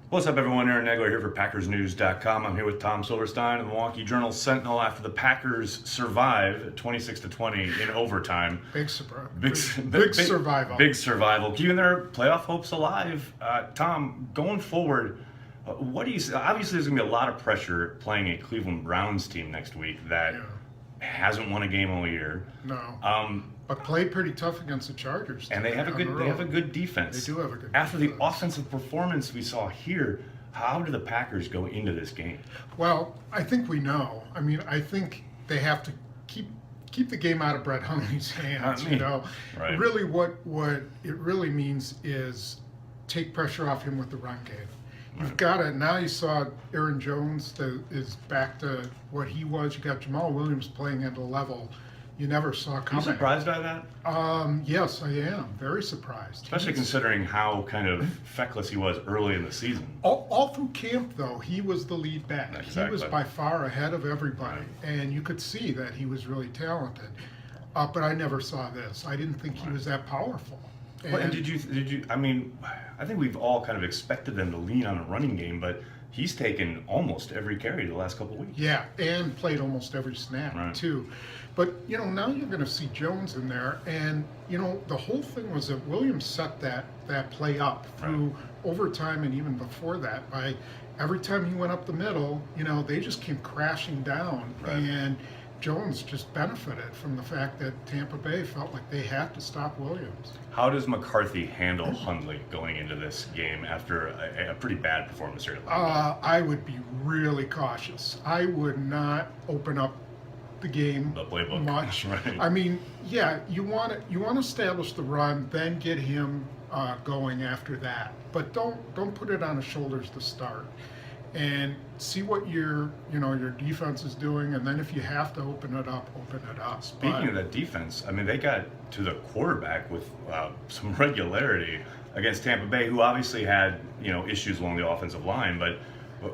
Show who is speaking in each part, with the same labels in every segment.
Speaker 1: What's up, everyone? Aaron Nagler here for PackersNews.com. I'm here with Tom Silverstein of the Milwaukee Journal Sentinel after the Packers survive 26-20 in overtime.
Speaker 2: Big surprise.
Speaker 1: Big
Speaker 2: survival.
Speaker 1: Big survival. Keeping their playoff hopes alive. Tom, going forward, what do you see? Obviously, there's going to be a lot of pressure playing a Cleveland Browns team next week that hasn't won a game all year.
Speaker 2: No. But played pretty tough against the Chargers.
Speaker 1: And they have a good defense.
Speaker 2: They do have a good
Speaker 1: After
Speaker 2: defense.
Speaker 1: the offensive performance we saw here, how do the Packers go into this game?
Speaker 2: Well, I think we know. I mean, I think they have to keep the game out of Brett Hundley's hands.
Speaker 1: Right.
Speaker 2: Really, what it really means is take pressure off him with the run game. You've got to, now you saw Aaron Jones that is back to what he was. You got Jamal Williams playing at a level you never saw coming.
Speaker 1: Are you surprised by that?
Speaker 2: Yes, I am. Very surprised.
Speaker 1: Especially considering how kind of feckless he was early in the season.
Speaker 2: All through camp, though, he was the lead back.
Speaker 1: Exactly.
Speaker 2: He was by far ahead of everybody, and you could see that he was really talented. But I never saw this. I didn't think he was that powerful.
Speaker 1: And did you? I mean, I think we've all kind of expected them to lean on a running game, but he's taken almost every carry the last couple of weeks.
Speaker 2: Yeah, and played almost every snap too. But now you're going to see Jones in there, and the whole thing was that Williams set that play up through overtime and even before that. By every time he went up the middle, they just came crashing down, and Jones just benefited from the fact that Tampa Bay felt like they had to stop Williams.
Speaker 1: How does McCarthy handle Hundley going into this game after a pretty bad performance here?
Speaker 2: I would be really cautious. I would not open up the game much. I mean, you want to establish the run, then get him going after that. But don't put it on his shoulders to start. And see what your defense is doing, and then if you have to open it up, open it up.
Speaker 1: Speaking of that defense, I mean, they got to the quarterback with some regularity against Tampa Bay, who obviously had issues along the offensive line. But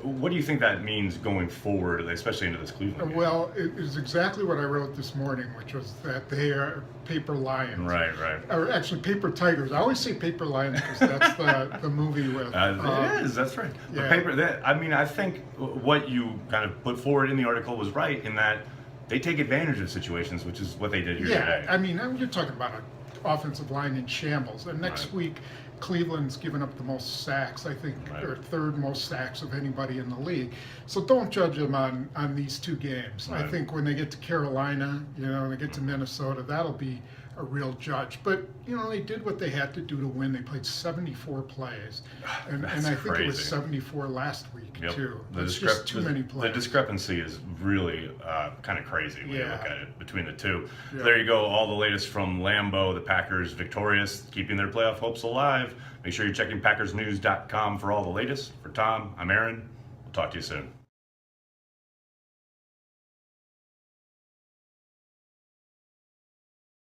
Speaker 1: what do you think that means going forward, especially into this Cleveland game?
Speaker 2: Well, it is exactly what I wrote this morning, which was that they are paper lions.
Speaker 1: Right.
Speaker 2: Or actually paper tigers. I always say paper lions because that's the movie with.
Speaker 1: It is, that's right.
Speaker 2: Yeah.
Speaker 1: I think what you kind of put forward in the article was right in that they take advantage of situations, which is what they did here today.
Speaker 2: I mean, you're talking about an offensive line in shambles. And next week, Cleveland's given up the most sacks, I think, or third most sacks of anybody in the league. So don't judge them on these two games. I think when they get to Carolina, they get to Minnesota, that'll be a real judge. But, they did what they had to do to win. They played 74 plays. And I think it was 74 last week, too. It's just too many plays.
Speaker 1: The discrepancy is really kind of crazy when you look at it between the two. So there you go, all the latest from Lambeau. The Packers victorious, keeping their playoff hopes alive. Make sure you're checking PackersNews.com for all the latest. For Tom, I'm Aaron. We'll talk to you soon.